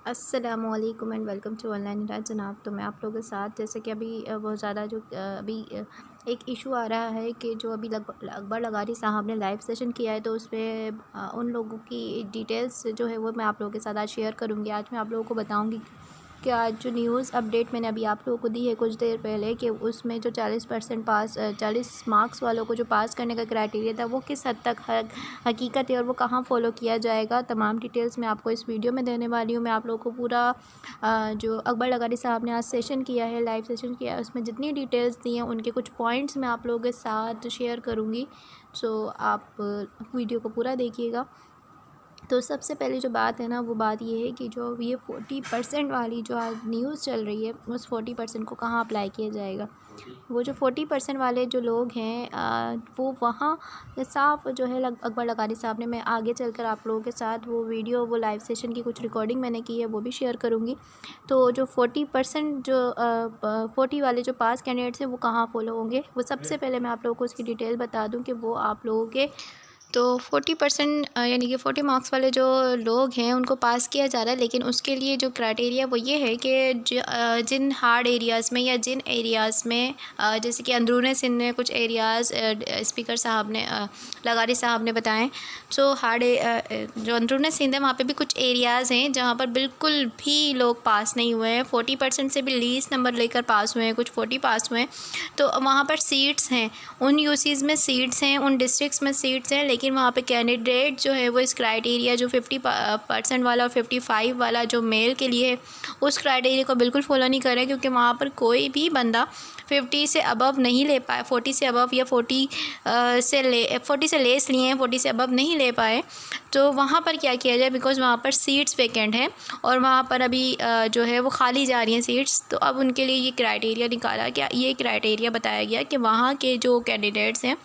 अस्सलामुअलैकुम and welcome to online इलाज जनाब। तो मैं आप लोगों के साथ जैसे कि अभी बहुत ज़्यादा जो अभी एक इशू आ रहा है कि जो अभी अकबर लगारी साहब ने लाइव सेशन किया है, तो उस पर उन लोगों की डिटेल्स जो है वो मैं आप लोगों के साथ आज शेयर करूँगी। आज मैं आप लोगों को बताऊँगी कि आज जो न्यूज़ अपडेट मैंने अभी आप लोगों को दी है कुछ देर पहले, कि उसमें जो 40% पास 40 मार्क्स वालों को जो पास करने का क्राइटेरिया था वो किस हद तक हकीकत है और वो कहाँ फॉलो किया जाएगा। तमाम डिटेल्स मैं आपको इस वीडियो में देने वाली हूँ। मैं आप लोगों को पूरा जो अकबर लगारी साहब ने आज सेशन किया है, लाइव सेशन किया है, उसमें जितनी डिटेल्स दी हैं उनके कुछ पॉइंट्स मैं आप लोगों के साथ शेयर करूँगी। सो आप वीडियो को पूरा देखिएगा। तो सबसे पहले जो बात है ना, वो बात ये है कि जो ये 40% वाली जो आज न्यूज़ चल रही है, उस 40% को कहाँ अप्लाई किया जाएगा। वो जो 40% वाले जो लोग हैं वो वहाँ साफ जो है अकबर लगारी साहब ने, मैं आगे चलकर आप लोगों के साथ वो वीडियो, वो लाइव सेशन की कुछ रिकॉर्डिंग मैंने की है वो भी शेयर करूँगी। तो जो 40% जो 40 वाले जो पास कैंडिडेट्स हैं वो कहाँ फॉलो होंगे, वो सबसे पहले मैं आप लोगों को उसकी डिटेल बता दूँ कि वो आप लोगों के तो 40% यानी कि 40 मार्क्स वाले जो लोग हैं उनको पास किया जा रहा है। लेकिन उसके लिए जो क्राइटेरिया वो ये है कि जिन हार्ड एरियाज़ में या जिन एरियाज़ में जैसे कि अंदरूनी सिंध में कुछ एरियाज़ स्पीकर साहब ने लगारी साहब ने बताएं। जो जो अंदरूनी सिंध है वहाँ पे भी कुछ एरियाज़ हैं जहाँ पर बिल्कुल भी लोग पास नहीं हुए हैं। 40% से भी लीस्ट नंबर लेकर पास हुए हैं, कुछ 40 पास हुए हैं। तो वहाँ पर सीट्स हैं, उन यूसीज़ में सीट्स हैं, उन डिस्ट्रिक्ट्स में सीट्स हैं, लेकिन वहाँ पे कैंडिडेट जो है वो इस क्राइटेरिया जो 50% वाला और 55 वाला जो मेल के लिए है, उस क्राइटेरिया को बिल्कुल फॉलो नहीं कर रहे, क्योंकि वहाँ पर कोई भी बंदा 50 से अबव नहीं ले पाए, 40 से अबव या 40 से लेस लिए हैं, 40 से अबव नहीं ले पाए। तो वहाँ पर क्या किया जाए, बिकॉज़ वहाँ पर सीट्स वैकेंट हैं और वहाँ पर अभी जो है वो खाली जा रही हैं सीट्स। तो अब उनके लिए ये क्राइटेरिया निकाला गया, ये क्राइटेरिया बताया गया कि वहाँ के जो कैंडिडेट्स हैं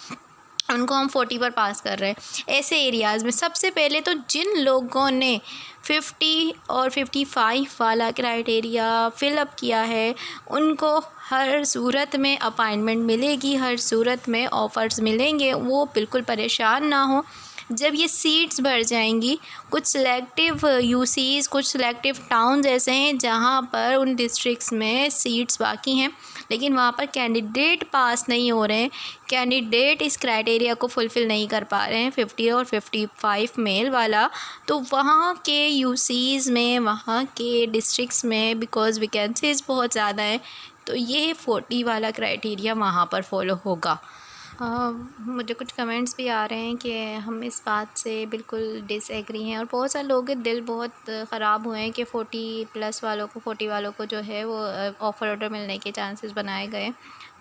उनको हम 40 पर पास कर रहे हैं। ऐसे एरियाज़ में सबसे पहले तो जिन लोगों ने 50 और 55 वाला क्राइटेरिया फ़िलअप किया है उनको हर सूरत में अपॉइंटमेंट मिलेगी, हर सूरत में ऑफ़र्स मिलेंगे, वो बिल्कुल परेशान ना हो। जब ये सीट्स भर जाएंगी, कुछ सिलेक्टिव यूसीज़, कुछ सिलेक्टिव टाउन्स ऐसे हैं जहाँ पर उन डिस्ट्रिक्ट्स में सीट्स बाकी हैं, लेकिन वहाँ पर कैंडिडेट पास नहीं हो रहे हैं, कैंडिडेट इस क्राइटेरिया को फुलफ़िल नहीं कर पा रहे हैं 50 और 55 मेल वाला। तो वहाँ के यूसीज़ में, वहाँ के डिस्ट्रिक्ट्स में, बिकॉज़ वैकेंसीज़ बहुत ज़्यादा हैं, तो ये 40 वाला क्राइटेरिया वहाँ पर फॉलो होगा। मुझे कुछ कमेंट्स भी आ रहे हैं कि हम इस बात से बिल्कुल डिसएग्री हैं, और बहुत सारे लोगों के दिल बहुत ख़राब हुए हैं कि 40+ वालों को, 40 वालों को जो है वो ऑफ़र ऑर्डर मिलने के चांसेस बनाए गए।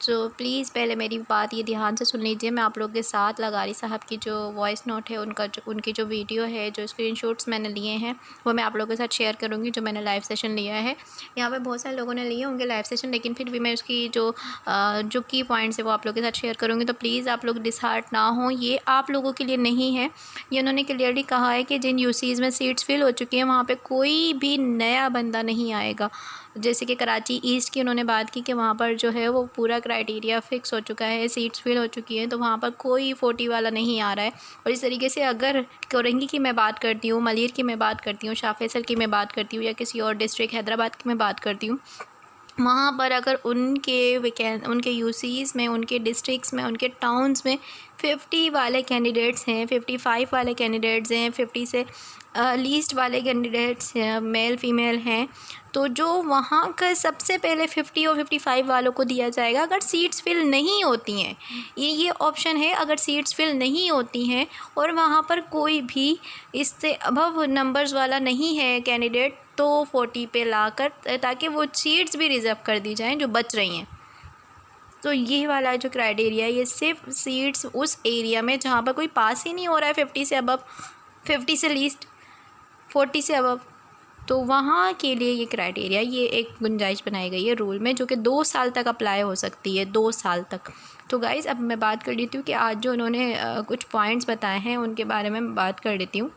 तो प्लीज़ पहले मेरी बात ये ध्यान से सुन लीजिए। मैं आप लोगों के साथ लगारी साहब की जो वॉइस नोट है, उनकी जो वीडियो है, जो स्क्रीनशॉट्स मैंने लिए हैं, वो मैं आप लोगों के साथ शेयर करूँगी, जो मैंने लाइव सेशन लिया है। यहाँ पे बहुत सारे लोगों ने लिए होंगे लाइव सेशन, लेकिन फिर भी मैं उसकी जो की पॉइंट्स है वो आप लोगों के साथ शेयर करूँगी। तो प्लीज़ आप लोग डिसहार्ट ना हों, ये आप लोगों के लिए नहीं है। ये उन्होंने क्लियरली कहा है कि जिन यूसीज़ में सीट्स फिल हो चुकी हैं वहाँ पे कोई भी नया बंदा नहीं आएगा। जैसे कि कराची ईस्ट की उन्होंने बात की कि वहाँ पर जो है वो पूरा क्राइटेरिया फ़िक्स हो चुका है, सीट्स फिल हो चुकी हैं, तो वहाँ पर कोई 40 वाला नहीं आ रहा है। और इस तरीके से अगर कोरंगी की मैं बात करती हूँ, मलिर की मैं बात करती हूँ, शाह फैसल की मैं बात करती हूँ, या किसी और डिस्ट्रिक्ट हैदराबाद की मैं बात करती हूँ, वहाँ पर अगर उनके यूसीज़ में, उनके डिस्ट्रिक्ट्स में, उनके टाउन्स में 50 वाले कैंडिडेट्स हैं, 55 वाले कैंडिडेट्स हैं, 50 से लीस्ट वाले कैंडिडेट्स हैं, मेल फीमेल हैं, तो जो वहाँ का सबसे पहले 50 और 55 वालों को दिया जाएगा। अगर सीट्स फिल नहीं होती हैं, ये ऑप्शन है, अगर सीट्स फिल नहीं होती हैं और वहाँ पर कोई भी इससे अबव नंबर्स वाला नहीं है कैंडिडेट, तो 40 पे लाकर, ताकि वो सीट्स भी रिज़र्व कर दी जाएँ जो बच रही हैं। तो ये वाला जो क्राइटेरिया है, ये सिर्फ सीट्स उस एरिया में जहाँ पर कोई पास ही नहीं हो रहा है 50 से अबव, 50 से लीस्ट, 40 से अबव, तो वहाँ के लिए ये क्राइटेरिया, ये एक गुंजाइश बनाई गई है रूल में, जो कि 2 साल तक अप्लाई हो सकती है, 2 साल तक। तो गाइज़ अब मैं बात कर लेती हूँ कि आज जो उन्होंने कुछ पॉइंट्स बताए हैं उनके बारे में बात कर लेती हूँ।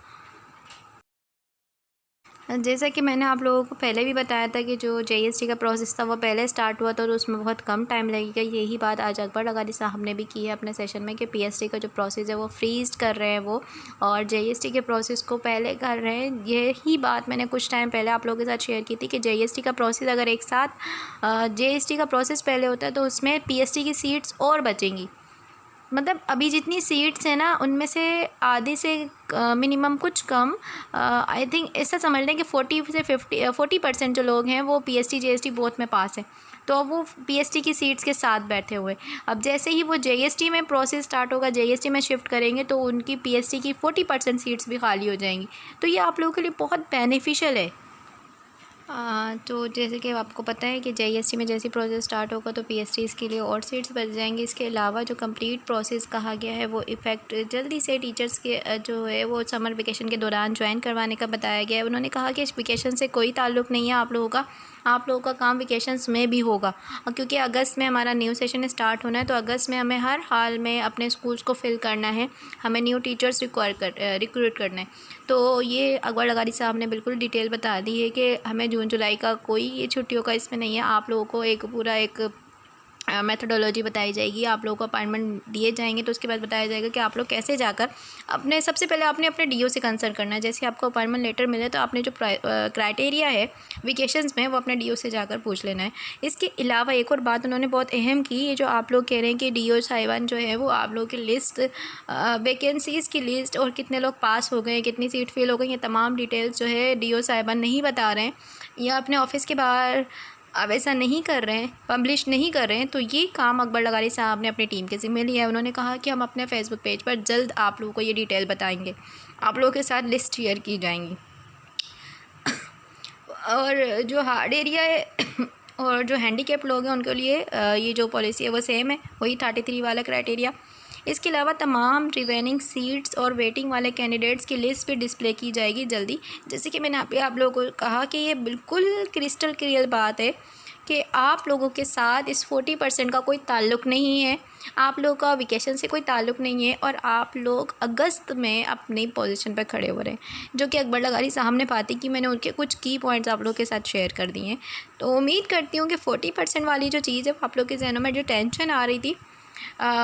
जैसा कि मैंने आप लोगों को पहले भी बताया था कि जो जीएसटी का प्रोसेस था वो पहले स्टार्ट हुआ था और उसमें बहुत कम टाइम लगेगा। यही बात आज अकबर लगारी साहब ने भी की है अपने सेशन में कि पीएसटी का जो प्रोसेस है वो फ्रीज कर रहे हैं वो, और जीएसटी के प्रोसेस को पहले कर रहे हैं। यही बात मैंने कुछ टाइम पहले आप लोगों के साथ शेयर की थी कि जीएसटी का प्रोसेस अगर एक साथ जीएसटी का प्रोसेस पहले होता है तो उसमें पीएसटी की सीट्स और बचेंगी। मतलब अभी जितनी सीट्स हैं ना उनमें से आधे से मिनिमम कुछ कम, आई थिंक ऐसा समझ लें कि 40% जो लोग हैं वो पीएसटी जीएसटी बोथ में पास हैं, तो अब वो पीएसटी की सीट्स के साथ बैठे हुए। अब जैसे ही वो जीएसटी में प्रोसेस स्टार्ट होगा, जीएसटी में शिफ्ट करेंगे तो उनकी पीएसटी की 40% सीट्स भी खाली हो जाएंगी। तो ये आप लोगों के लिए बहुत बेनिफिशियल है। तो जैसे कि आपको पता है कि जीएसटी में जैसी प्रोसेस स्टार्ट होगा तो पीएसटीज़ के लिए और सीट्स बच जाएंगी। इसके अलावा जो कंप्लीट प्रोसेस कहा गया है वो इफ़ेक्ट जल्दी से टीचर्स के जो है वो समर वेकेशन के दौरान ज्वाइन करवाने का बताया गया है। उन्होंने कहा कि इस वेकेशन से कोई ताल्लुक़ नहीं है आप लोगों का काम वेकेशंस में भी होगा, क्योंकि अगस्त में हमारा न्यू सेशन स्टार्ट होना है। तो अगस्त में हमें हर हाल में अपने स्कूल्स को फिल करना है, हमें न्यू टीचर्स रिक्रूट करना है। तो ये अकबर लगारी साहब ने बिल्कुल डिटेल बता दी है कि हमें जून जुलाई का कोई ये छुट्टियों का इसमें नहीं है। आप लोगों को एक पूरा एक मेथोडोलॉजी बताई जाएगी, आप लोगों को अपॉइंटमेंट दिए जाएंगे। तो उसके बाद बताया जाएगा कि आप लोग कैसे जाकर सबसे पहले आपने अपने डीओ से कंसल्ट करना है। जैसे आपको अपॉइंटमेंट लेटर मिले तो आपने जो क्राइटेरिया है वेकेशंस में वो अपने डीओ से जाकर पूछ लेना है। इसके अलावा एक और बात उन्होंने बहुत अहम की, ये जो आप लोग कह रहे हैं कि डीओ साहिबान जो है वो आप लोगों की लिस्ट, वैकेंसीज़ की लिस्ट और कितने लोग पास हो गए, कितनी सीट फिल हो गई, ये तमाम डिटेल्स जो है डीओ साहिबान नहीं बता रहे हैं या अपने ऑफिस के बाहर अब ऐसा नहीं कर रहे हैं, पब्लिश नहीं कर रहे हैं। तो ये काम अकबर लगारी साहब ने अपनी टीम के ज़िम्मे लिया है। उन्होंने कहा कि हम अपने फेसबुक पेज पर जल्द आप लोगों को ये डिटेल बताएंगे, आप लोगों के साथ लिस्ट शेयर की जाएंगी। और जो हार्ड एरिया है और जो हैंडीकैप लोग हैं उनके लिए ये जो पॉलिसी है वो सेम है, वही 33 वाला क्राइटेरिया। इसके अलावा तमाम रिमेनिंग सीट्स और वेटिंग वाले कैंडिडेट्स की लिस्ट भी डिस्प्ले की जाएगी जल्दी। जैसे कि मैंने आप लोगों को कहा कि ये बिल्कुल क्रिस्टल क्लियर बात है कि आप लोगों के साथ इस 40% का कोई ताल्लुक़ नहीं है, आप लोगों का वेकेशन से कोई ताल्लुक़ नहीं है और आप लोग अगस्त में अपनी पोजीशन पर खड़े हो रहे हैं, जो कि अकबर लगारी साहब ने बातें की। मैंने उनके कुछ की पॉइंट्स आप लोगों के साथ शेयर कर दिए हैं। तो उम्मीद करती हूँ कि 40% वाली जो चीज़ है आप लोग के जहनों में जो टेंशन आ रही थी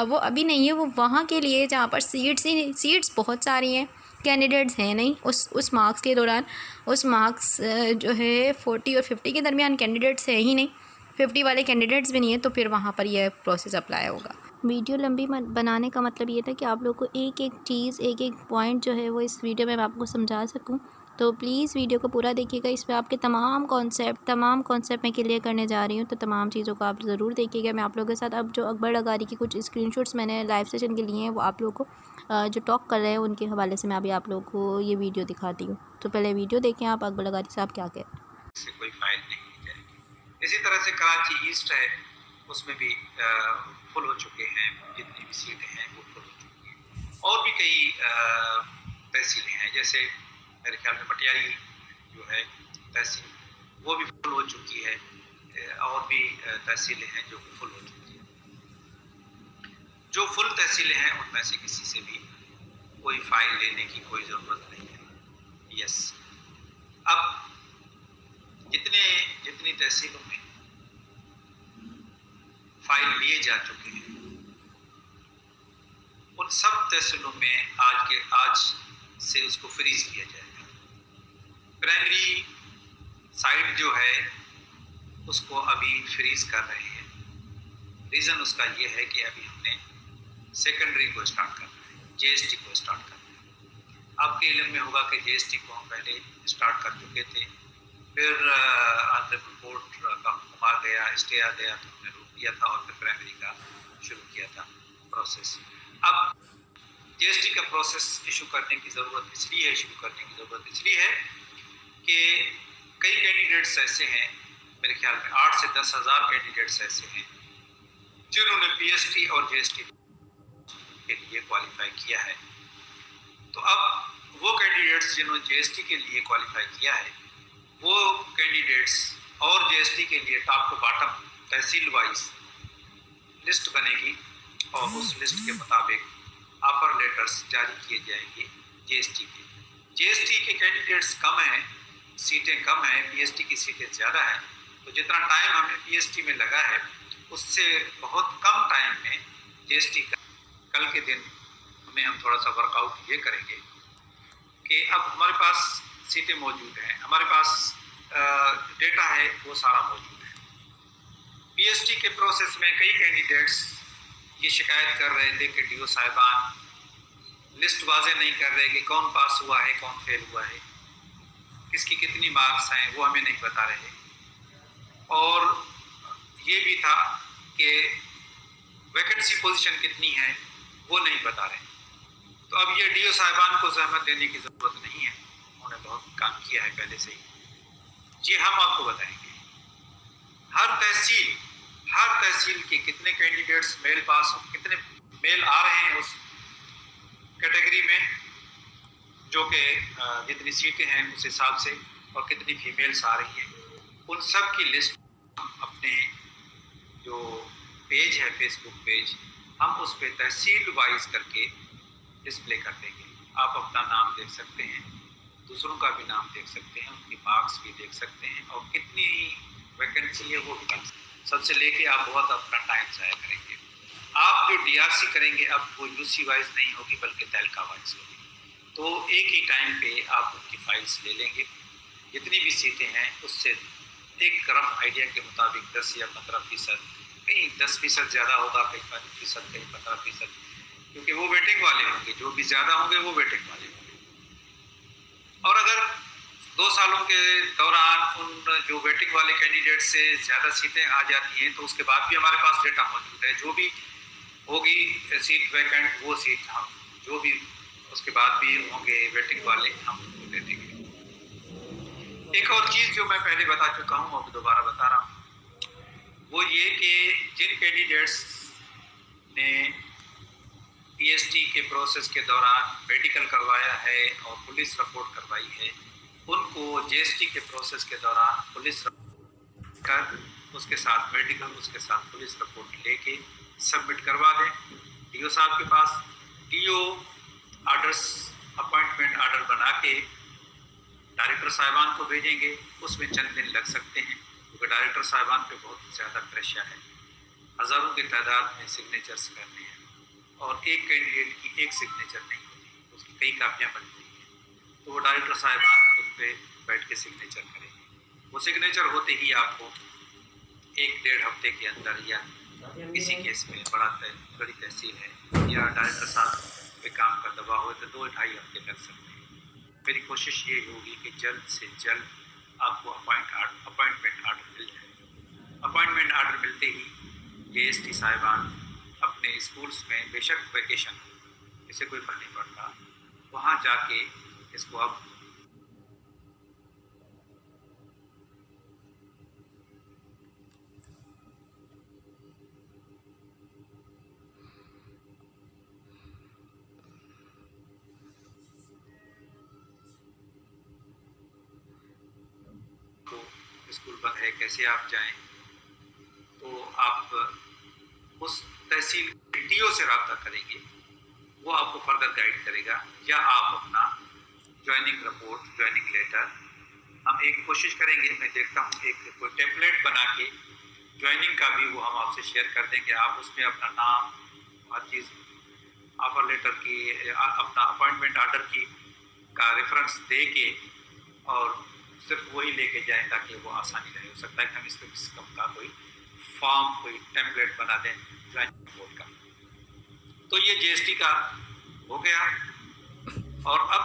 वो अभी नहीं है। वो वहाँ के लिए जहाँ पर सीट्स बहुत सारी हैं, कैंडिडेट्स हैं नहीं उस मार्क्स के दौरान। उस मार्क्स जो है 40 और 50 के दरमियान कैंडिडेट्स है ही नहीं, 50 वाले कैंडिडेट्स भी नहीं है, तो फिर वहाँ पर यह प्रोसेस अप्लाई होगा। वीडियो लंबी बनाने का मतलब ये था कि आप लोग को एक एक चीज़, एक एक पॉइंट जो है वो इस वीडियो में मैं आपको समझा सकूं। तो प्लीज़ वीडियो को पूरा देखिएगा, इस पर आपके तमाम कॉन्सेप्ट मैं क्लियर करने जा रही हूँ। तो तमाम चीज़ों को आप ज़रूर देखिएगा। मैं आप लोगों के साथ अब जो अकबर लगारी की कुछ स्क्रीनशॉट्स मैंने लाइव सेशन के लिए हैं वो आप लोगों को जो टॉक कर रहे हैं उनके हवाले से मैं अभी आप लोगों को ये वीडियो दिखाती हूँ। तो पहले वीडियो देखें आप, अकबर लगारी साहब क्या कह रहे हैं। से कोई फाइल नहीं दी जाएगी। इसी तरह से कराची ईस्ट है, उसमें भी फुल हो चुके हैं, जितनी भी सीटें हैं वो फुल हो चुकी हैं। और भी कई तहसीलें हैं, जैसे मेरे ख्याल में मटियारी जो है तहसील वो भी फुल हो चुकी है, और भी तहसीलें हैं जो फुल हो चुकी हैं। जो फुल तहसीलें हैं उनमें से किसी से भी कोई फाइल लेने की कोई ज़रूरत नहीं है। यस, अब जितनी तहसीलों में फाइल लिए जा चुके हैं उन सब तहसीलों में आज से उसको फ्रीज किया जाएगा। प्राइमरी साइट जो है उसको अभी फ्रीज कर रहे हैं। रीज़न उसका ये है कि अभी हमने सेकेंडरी को स्टार्ट करना है, जीएसटी को स्टार्ट करना है। आपके इल्म में होगा कि जीएसटी को हम पहले स्टार्ट कर चुके थे, फिर ऑनरेबल कोर्ट का हुक्म आ गया, स्टे आ गया, तो हमने रोक दिया था और फिर प्राइमरी का शुरू किया था प्रोसेस। अब जीएसटी का प्रोसेस शुरू करने की ज़रूरत इसलिए है कि कई कैंडिडेट्स ऐसे हैं, मेरे ख्याल में 8 से 10 हज़ार कैंडिडेट्स ऐसे हैं जिन्होंने पीएसटी और जीएसटी के लिए क्वालिफाई किया है। तो अब वो कैंडिडेट्स जिन्होंने जीएसटी के लिए क्वालिफाई किया है, वो कैंडिडेट्स और जीएसटी के लिए टॉप टू बॉटम तहसील वाइज लिस्ट बनेगी और उस लिस्ट के मुताबिक ऑफर लेटर्स जारी किए जाएंगे। जीएसटी के कैंडिडेट्स कम हैं सीटें कम हैं, पीएचडी की सीटें ज़्यादा हैं, तो जितना टाइम हमें पीएचडी में लगा है उससे बहुत कम टाइम में जीएसटी कल के दिन में हम थोड़ा सा वर्कआउट ये करेंगे कि अब हमारे पास सीटें मौजूद हैं, हमारे पास डेटा है, वो सारा मौजूद है। पीएचडी के प्रोसेस में कई कैंडिडेट्स ये शिकायत कर रहे थे कि डीओ साहिबान लिस्ट वाजे नहीं कर रहे कि कौन पास हुआ है, कौन फेल हुआ है, किसकी कितनी मार्क्स हैं, वो हमें नहीं बता रहे। और ये भी था कि वैकेंसी पोजीशन कितनी है वो नहीं बता रहे। तो अब ये डीओ साहिबान को जहमत देने की ज़रूरत नहीं है, उन्होंने बहुत काम किया है पहले से ही। जी हम आपको बताएंगे हर तहसील के कितने कैंडिडेट्स मेल पास, कितने मेल आ रहे हैं उस कैटेगरी में, जो कि जितनी सीटें हैं उस हिसाब से, और कितनी फीमेल्स आ रही हैं, उन सब की लिस्ट अपने जो पेज है, फेसबुक पेज, हम उस पर तहसील वाइज करके डिस्प्ले कर देंगे। आप अपना नाम देख सकते हैं, दूसरों का भी नाम देख सकते हैं, उनकी मार्क्स भी देख सकते हैं, और कितनी वैकेंसी है वो भी देख सकते हैं। सबसे लेके आप बहुत अपना टाइम ज़ाया करेंगे। आप जो डीआरसी करेंगे अब वो यूसी वाइज नहीं होगी बल्कि तहलका वाइज होगी। तो एक ही टाइम पे आप उनकी फाइल्स ले लेंगे, जितनी भी सीटें हैं उससे एक रफ आइडिया के मुताबिक 10 या 15%, कहीं 10% ज़्यादा होगा, कहीं 5%, कहीं 15%, क्योंकि वो वेटिंग वाले होंगे, जो भी ज़्यादा होंगे वो वेटिंग वाले होंगे। और अगर 2 सालों के दौरान उन जो वेटिंग वाले कैंडिडेट से ज़्यादा सीटें आ जाती हैं तो उसके बाद भी हमारे पास डेटा मौजूद है, जो भी होगी सीट वैकेंट वो सीट हम जो भी उसके बाद भी होंगे वेटिंग वाले हम उनको दे देंगे। एक और चीज़ जो मैं पहले बता चुका हूँ अब दोबारा बता रहा हूँ, वो ये कि जिन कैंडिडेट्स ने पीएचडी के प्रोसेस के दौरान मेडिकल करवाया है और पुलिस रिपोर्ट करवाई है, उनको जीएसटी के प्रोसेस के दौरान पुलिस कर उसके साथ मेडिकल, उसके साथ पुलिस रिपोर्ट लेके सबमिट करवा दें डीओ साहब के पास। डीओ ऑर्डर्स, अपॉइंटमेंट ऑर्डर बना के डायरेक्टर साहिबान को भेजेंगे, उसमें चंद दिन लग सकते हैं क्योंकि डायरेक्टर साहिबान पे बहुत ज़्यादा प्रेशर है, हज़ारों की तादाद में सिग्नेचर्स करने हैं, और एक कैंडिडेट की एक सिग्नेचर नहीं होती, उसकी कई कापियाँ बनती हैं, तो वो डायरेक्टर साहिबान उस पर बैठ के सिग्नेचर करेंगे। वो सिग्नेचर होते ही आपको 1-1.5 हफ्ते के अंदर, या किसी केस में बड़ी तहसील है या डायरेक्टर साहब पे काम का दबाव हो तो 2-2.5 हफ्ते लग सकते हैं। मेरी कोशिश ये होगी कि जल्द से जल्द आपको अपॉइंटमेंट ऑर्डर मिल जाए। अपॉइंटमेंट ऑर्डर मिलते ही जीएसटी साहिबान अपने स्कूल्स में, बेशक वैकेशन इसे कोई फर्क नहीं पड़ता, वहाँ जाके इसको अब स्कूल बंद है, कैसे आप जाएं, तो आप उस तहसील डीओ से रब्ता करेंगे, वो आपको फर्दर गाइड करेगा, या आप अपना ज्वाइनिंग रिपोर्ट, ज्वाइनिंग लेटर, हम एक कोशिश करेंगे, मैं देखता हूँ एक कोई टेम्पलेट बना के ज्वाइनिंग का भी वो हम आपसे शेयर कर देंगे। आप उसमें अपना नाम, हर चीज़, ऑफर लेटर की, अपना अपॉइंटमेंट ऑर्डर की का रेफरेंस दे के और सिर्फ वही लेके जाएं ताकि वो आसानी रहे। हो सकता है कि हम इस किस्म का कोई फॉर्म, कोई टेम्पलेट बना दें ज्वाइनिंग रिपोर्ट का। तो ये जीएसटी का हो गया, और अब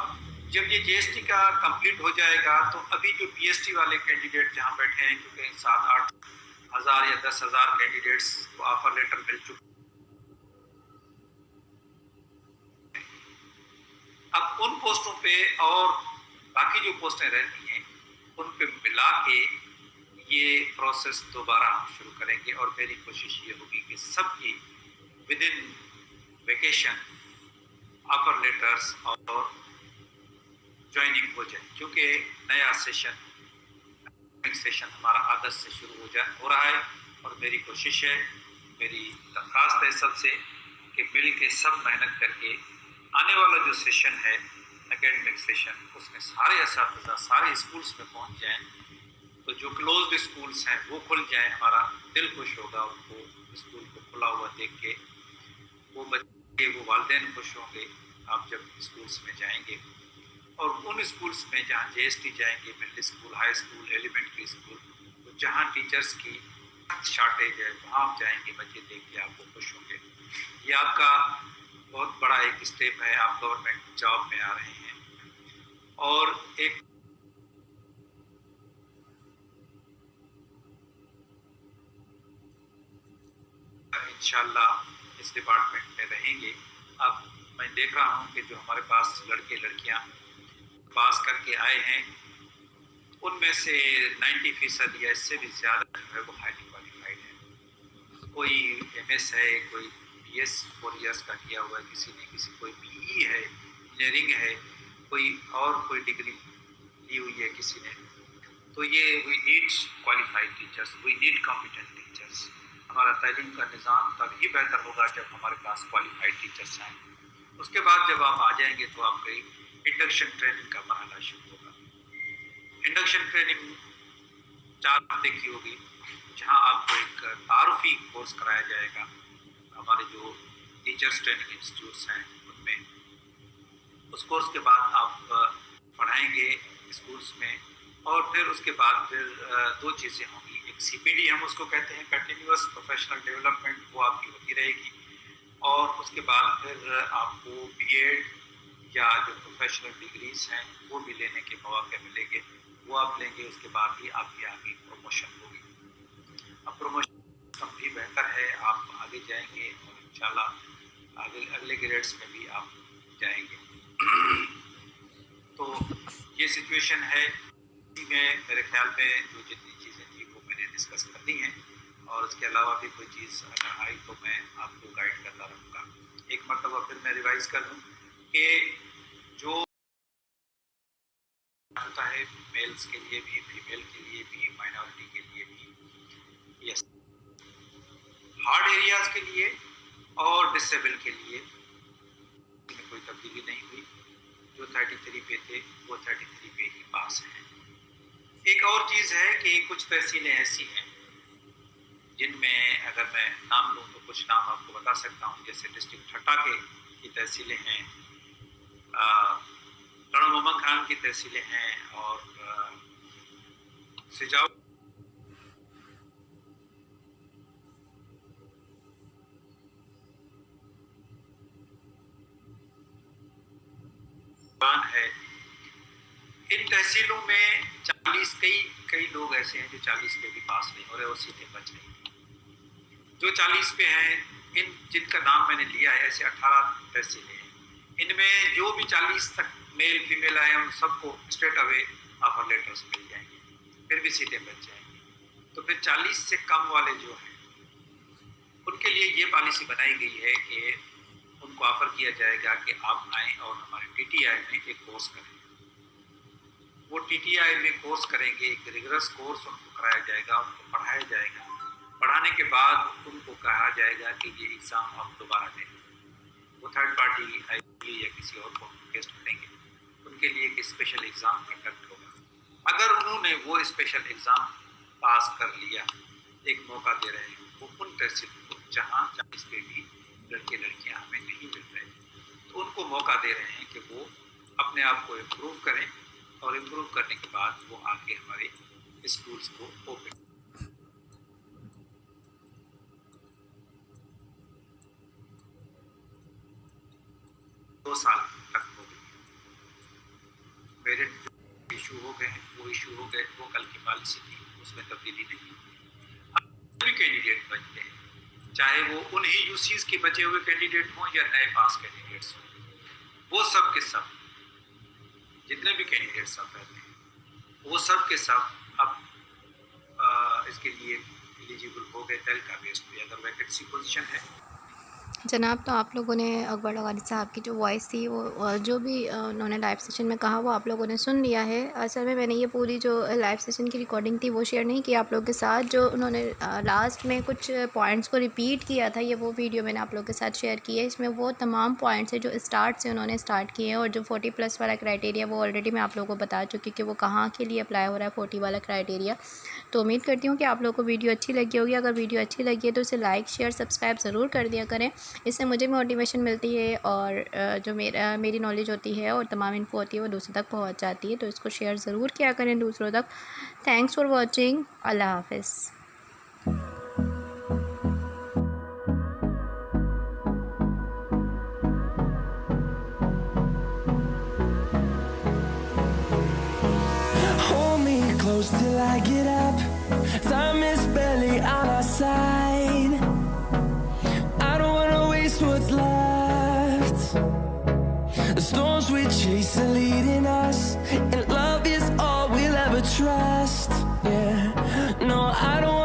जब ये जीएसटी का कंप्लीट हो जाएगा तो अभी जो पीएचडी वाले कैंडिडेट जहाँ बैठे हैं, क्योंकि 7-8 हज़ार या 10 हज़ार कैंडिडेट्स को ऑफर लेटर मिल चुके, अब उन पोस्टों पे और बाकी जो पोस्टें रहती हैं उन पे मिला के ये प्रोसेस दोबारा शुरू करेंगे। और मेरी कोशिश ये होगी कि सबकी with in vacation offer letters और ज्वाइनिंग हो जाए, क्योंकि नया सेशन हमारा अगस्त से शुरू हो रहा है। और मेरी कोशिश है, मेरी दरख्वास्त है सबसे कि मिल के सब मेहनत करके आने वाला जो सेशन है एकेडमिक सेशन, उसमें सारे इस्तिज़ा सारे स्कूल्स में पहुंच जाएं, तो जो क्लोज्ड स्कूल्स हैं वो खुल जाएं, हमारा दिल खुश होगा उनको स्कूल को खुला हुआ देख के। वो बच्चे, वो वालिदैन खुश होंगे आप जब स्कूल्स में जाएंगे। और उन स्कूल्स में जहाँ JST जाएंगे, middle school, high school, elementary school, तो जहाँ टीचर्स की शॉर्टेज है वहाँ आप जाएंगे, बच्चे देख के आपको खुश होंगे। ये आपका बहुत बड़ा एक स्टेप है, आप गवर्नमेंट जॉब में आ रहे हैं। और एक इंशाल्लाह इस डिपार्टमेंट में रहेंगे। अब मैं देख रहा हूँ कि जो हमारे पास लड़के लड़कियाँ पास करके आए हैं, उनमें से 90% या इससे भी ज़्यादा जो है वो हाईली क्वालिफाइड है। कोई MS है, कोई BS 4 ईयर्स का किया हुआ है, किसी कोई BE है, इंजीनियरिंग है, कोई डिग्री ली हुई है किसी ने। तो ये we need qualified teachers, we need competent teachers. हमारा तालीम का निज़ाम तभी बेहतर होगा जब हमारे पास क्वालिफाइड टीचर्स आएँ। उसके बाद जब आप आ जाएंगे तो आपकी इंडक्शन ट्रेनिंग का मरहला शुरू होगा। इंडक्शन ट्रेनिंग 4 हफ्ते की होगी, जहां आपको एक तारुफी कोर्स कराया जाएगा हमारे जो टीचर्स ट्रेनिंग इंस्टीट्यूट्स हैं उनमें। उस कोर्स के बाद आप पढ़ाएंगे स्कूल्स में, और फिर उसके बाद फिर 2 चीज़ें होंगी। एक CPD हम उसको कहते हैं, कंटिन्यूअस प्रोफेशनल डेवलपमेंट, वो आपकी होती रहेगी। और उसके बाद फिर आपको BEd या जो प्रोफेशनल डिग्रीज हैं वो भी लेने के मौके मिलेंगे, वो आप लेंगे। उसके बाद ही आपकी आगे प्रमोशन होगी। अब प्रमोशन भी बेहतर है, आप आगे जाएंगे और इंशाल्लाह अगले ग्रेड्स में भी आप जाएंगे। तो ये सिचुएशन है। में मेरे ख्याल में जो जितनी चीज़ें थी वो मैंने डिस्कस कर दी हैं, और उसके अलावा भी कोई चीज़ अगर आई तो मैं आपको गाइड करता रहूँगा। एक मरतबा फिर मैं रिवाइज कर दूँ कि जो होता है मेल्स के लिए भी, फीमेल के लिए भी, माइनॉरिटी के लिए भी, यस, हार्ड एरियाज के लिए और डिसेबल के लिए कोई तब्दीली नहीं हुई। जो 33 पे थे वो 33 पे ही पास हैं। एक और चीज़ है कि कुछ तहसीलें ऐसी हैं जिनमें अगर मैं नाम लूँ तो कुछ नाम आपको बता सकता हूँ। जैसे डिस्ट्रिक्ट ठट्टा की तहसीलें हैं, रण मोहम्मद खान की तहसीलें हैं, और सिजाऊ है। इन तहसीलों में 40 कई लोग ऐसे हैं जो 40 पे भी पास नहीं हो रहे और सीटें बच रही। जो 40 पे हैं, इन जिनका नाम मैंने लिया है, ऐसे 18 तहसीलें हैं। इनमें जो भी 40 तक मेल फीमेल आए उन सबको स्ट्रेट अवे ऑफर लेटर्स मिल जाएंगे, फिर भी सीटें बच जाएंगी। तो फिर 40 से कम वाले जो हैं उनके लिए ये पॉलिसी बनाई गई है कि उनको ऑफर किया जाएगा कि आप आएँ और हमारे TTI में एक कोर्स करें। वो TTI में कोर्स करेंगे, एक रिगरस कोर्स उनको कराया जाएगा, उनको पढ़ाया जाएगा। पढ़ाने के बाद उनको कहा जाएगा कि ये एग्ज़ाम आप दोबारा दें। वो थर्ड पार्टी IE या किसी और को टेस्ट करेंगे, उनके लिए एक स्पेशल एग्ज़ाम कंडक्ट होगा। अगर उन्होंने वो स्पेशल एग्ज़ाम पास कर लिया, एक मौका दे रहे हैं वो उन तहसील को जहाँ 40 पे भी लड़के लड़कियाँ हमें नहीं मिल रहे, तो उनको मौका दे रहे हैं कि वो अपने आप को इम्प्रूव करें, और इम्प्रूव करने के बाद वो आके हमारे स्कूल्स को ओपन 2 साल तक हो गई। मेरिट जो इशू हो गए वो इशू हो गए, वो कल की पॉलिसी थी, उसमें तब्दीली नहीं। सभी कैंडिडेट बचते हैं, चाहे वो उन्हीं UCs के बचे हुए कैंडिडेट हों या नए पास कैंडिडेट्स हों, वो सब के सब जितने भी कैंडिडेट्स आप रहते हैं वो सब के सब अब इसके लिए एलिजिबल हो गए। तहलका बेस्ड पे अगर वैकेंसी पोजीशन है जनाब, तो आप लोगों ने अकबर लगारी साहब की जो वॉइस थी वो जो भी उन्होंने लाइव सेशन में कहा वो आप लोगों ने सुन लिया है। असल में मैंने ये पूरी जो लाइव सेशन की रिकॉर्डिंग थी वो शेयर नहीं की आप लोगों के साथ। जो उन्होंने लास्ट में कुछ पॉइंट्स को रिपीट किया था, ये वो वीडियो मैंने आप लोगों के साथ शेयर की है। इसमें वो तमाम पॉइंट्स हैं जो स्टार्ट से उन्होंने स्टार्ट किए हैं, और जो 40+ वाला क्राइटेरिया वो ऑलरेडी मैं आप लोगों को बता चुकी कि वो कहाँ के लिए अप्लाई हो रहा है 40 वाला क्राइटेरिया। तो उम्मीद करती हूँ कि आप लोगों को वीडियो अच्छी लगी होगी। अगर वीडियो अच्छी लगी है तो उसे लाइक शेयर सब्सक्राइब ज़रूर कर दिया करें। इससे मुझे भी मोटिवेशन मिलती है, और जो मेरी नॉलेज होती है और तमाम इन्फो होती है वो दूसरों तक पहुंच जाती है। तो इसको शेयर ज़रूर किया करें दूसरों तक। Thanks for watching. अल्लाह हाफिज़। Hold me close till I get up. Time is barely on our side. I don't wanna waste what's left. The storms we chase are leading us, and love is all we'll ever trust. Yeah, no, I don't